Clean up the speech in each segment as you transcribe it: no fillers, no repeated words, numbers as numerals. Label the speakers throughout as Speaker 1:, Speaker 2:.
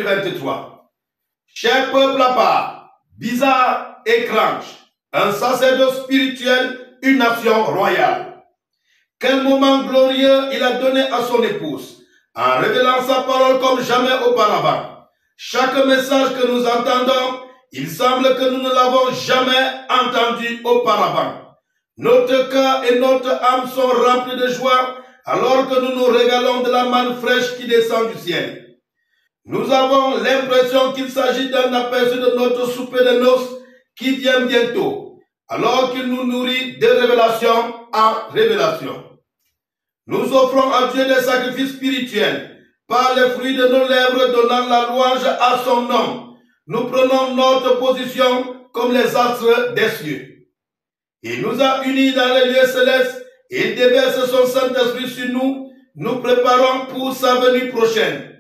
Speaker 1: 23. Cher peuple à part, bizarre et étrange, un sacerdoce spirituel, une nation royale. Quel moment glorieux il a donné à son épouse, en révélant sa parole comme jamais auparavant. Chaque message que nous entendons, il semble que nous ne l'avons jamais entendu auparavant. Notre cœur et notre âme sont remplis de joie alors que nous nous régalons de la manne fraîche qui descend du ciel. Nous avons l'impression qu'il s'agit d'un aperçu de notre souper de noces qui vient bientôt, alors qu'il nous nourrit de révélation en révélation. Nous offrons à Dieu des sacrifices spirituels par les fruits de nos lèvres donnant la louange à son nom. Nous prenons notre position comme les astres des cieux. Il nous a unis dans les lieux célestes et il déverse son Saint-Esprit sur nous. Nous préparons pour sa venue prochaine.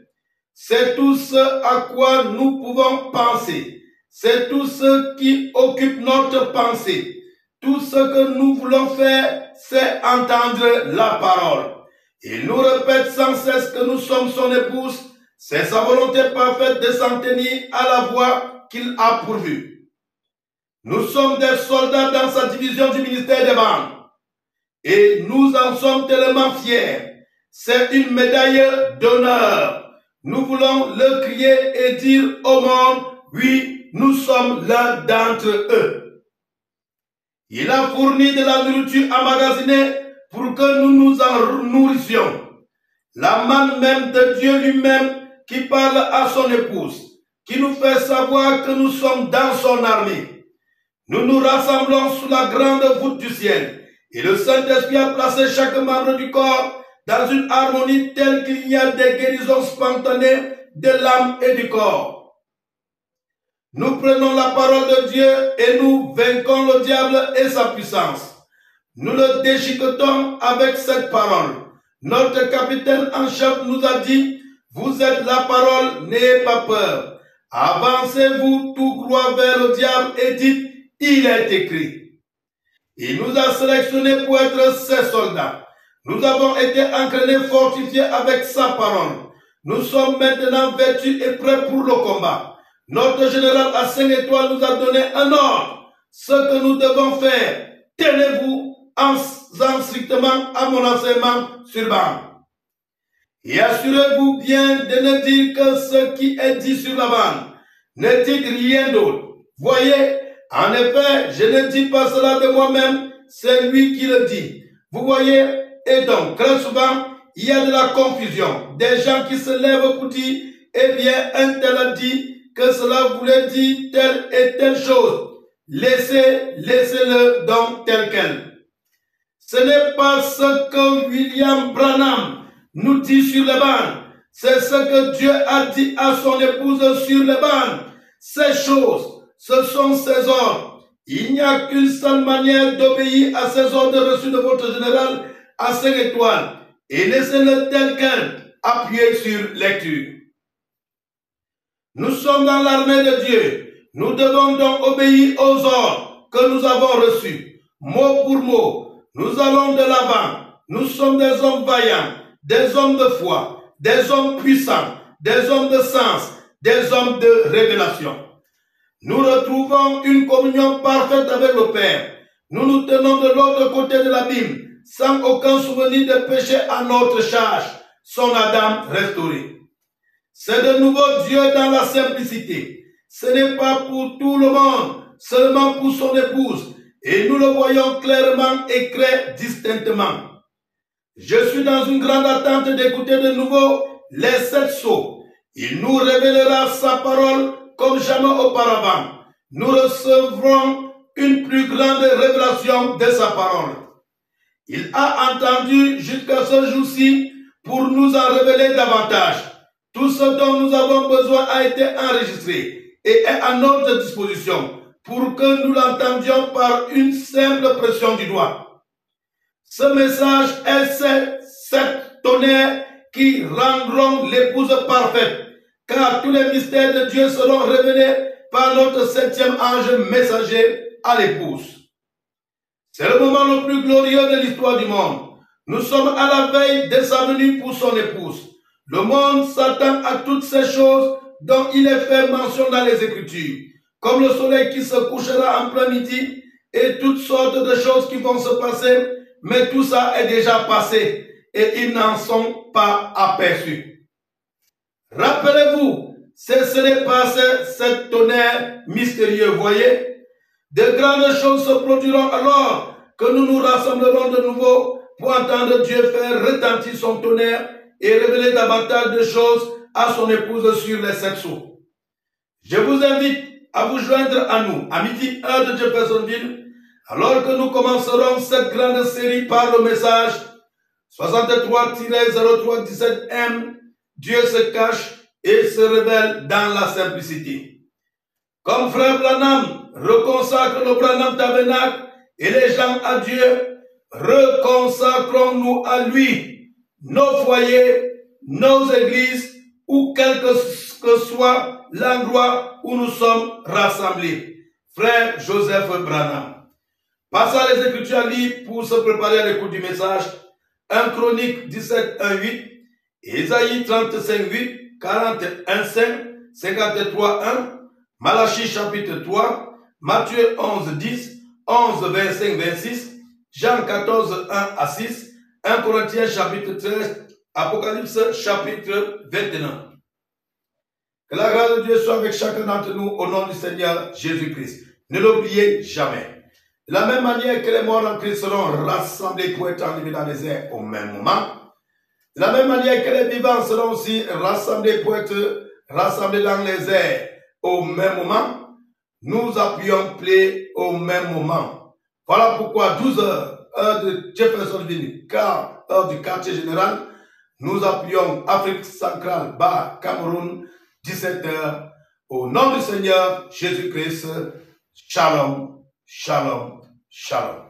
Speaker 1: C'est tout ce à quoi nous pouvons penser. C'est tout ce qui occupe notre pensée. Tout ce que nous voulons faire, c'est entendre la parole. Il nous répète sans cesse que nous sommes son épouse. C'est sa volonté parfaite de s'en tenir à la voie qu'il a pourvue. Nous sommes des soldats dans sa division du ministère des ventes. Et nous en sommes tellement fiers. C'est une médaille d'honneur. Nous voulons le crier et dire au monde, oui, nous sommes l'un d'entre eux. Il a fourni de la nourriture emmagasinée pour que nous nous en nourrissions. La manne même de Dieu lui-même qui parle à son épouse, qui nous fait savoir que nous sommes dans son armée. Nous nous rassemblons sous la grande voûte du ciel et le Saint-Esprit a placé chaque membre du corps dans une harmonie telle qu'il y a des guérisons spontanées de l'âme et du corps. Nous prenons la parole de Dieu et nous vainquons le diable et sa puissance. Nous le déchiquetons avec cette parole. Notre capitaine en chef nous a dit, vous êtes la parole, n'ayez pas peur. Avancez-vous tout droit vers le diable et dites, il est écrit. Il nous a sélectionnés pour être ses soldats. Nous avons été entraînés, fortifiés avec sa parole. Nous sommes maintenant vêtus et prêts pour le combat. Notre général à 5 étoiles nous a donné un ordre. Ce que nous devons faire, tenez-vous en strictement à mon enseignement sur bande. Et assurez-vous bien de ne dire que ce qui est dit sur la bande. Ne dites rien d'autre. Voyez, en effet, je ne dis pas cela de moi-même, c'est lui qui le dit. Vous voyez, et donc, très souvent, il y a de la confusion. Des gens qui se lèvent pour dire, eh bien, un tel a dit que cela voulait dire telle et telle chose. Laissez-le donc tel quel. Ce n'est pas ce que William Branham nous dit sur les bancs. C'est ce que Dieu a dit à son épouse sur les bancs. Ces choses, ce sont ses ordres. Il n'y a qu'une seule manière d'obéir à ces ordres reçus de votre général à 5 étoiles. Et laissez-le tel quel, appuyé sur lecture. Nous sommes dans l'armée de Dieu. Nous devons donc obéir aux ordres que nous avons reçus. Mot pour mot, nous allons de l'avant. Nous sommes des hommes vaillants, des hommes de foi, des hommes puissants, des hommes de sens, des hommes de révélation. Nous retrouvons une communion parfaite avec le Père. Nous nous tenons de l'autre côté de l'abîme, sans aucun souvenir de péché à notre charge, son Adam restauré. C'est de nouveau Dieu dans la simplicité. Ce n'est pas pour tout le monde, seulement pour son épouse. Et nous le voyons clairement et très distinctement. Je suis dans une grande attente d'écouter de nouveau les 7 sceaux. Il nous révélera sa parole comme jamais auparavant. Nous recevrons une plus grande révélation de sa parole. Il a entendu jusqu'à ce jour-ci pour nous en révéler davantage. Tout ce dont nous avons besoin a été enregistré et est à notre disposition pour que nous l'entendions par une simple pression du doigt. Ce message est ces 7 tonnerres qui rendront l'épouse parfaite, car tous les mystères de Dieu seront révélés par notre 7e ange messager à l'épouse. C'est le moment le plus glorieux de l'histoire du monde. Nous sommes à la veille de sa venue pour son épouse. Le monde s'attend à toutes ces choses dont il est fait mention dans les Écritures, comme le soleil qui se couchera en plein midi et toutes sortes de choses qui vont se passer, mais tout ça est déjà passé et ils n'en sont pas aperçus. Rappelez-vous, ce n'est pas ce tonnerre mystérieux, voyez. De grandes choses se produiront alors que nous nous rassemblerons de nouveau pour entendre Dieu faire retentir son tonnerre et révéler davantage de choses à son épouse sur les 7 sceaux. Je vous invite à vous joindre à nous à midi 1 de Jeffersonville, alors que nous commencerons cette grande série par le message 63-03-17M. Dieu se cache et se révèle dans la simplicité. Comme frère Branham reconsacre le Branham Tabernacle et les gens à Dieu, reconsacrons-nous à lui, nos foyers, nos églises, ou quel que soit l'endroit où nous sommes rassemblés. Frère Joseph Branham. Passons à les Écritures à lire pour se préparer à l'écoute du message. 1 Chronique 17, 1, 8, Ésaïe 35, 8, 41, 5, 53, 1, Malachie chapitre 3, Matthieu 11, 10, 11, 25, 26, Jean 14, 1 à 6, 1 Corinthiens chapitre 13, Apocalypse chapitre 21. Que la grâce de Dieu soit avec chacun d'entre nous au nom du Seigneur Jésus-Christ. Ne l'oubliez jamais. De la même manière que les morts en Christ seront rassemblés pour être enlevés dans les airs au même moment, de la même manière que les vivants seront aussi rassemblés pour être rassemblés dans les airs au même moment, nous appuyons play au même moment. Voilà pourquoi 12 heures, heure de Jeffersonville, car heure du quartier général, nous appuyons Afrique centrale, bas Cameroun, 17 heures. Au nom du Seigneur Jésus-Christ, Shalom, Shalom, Shalom.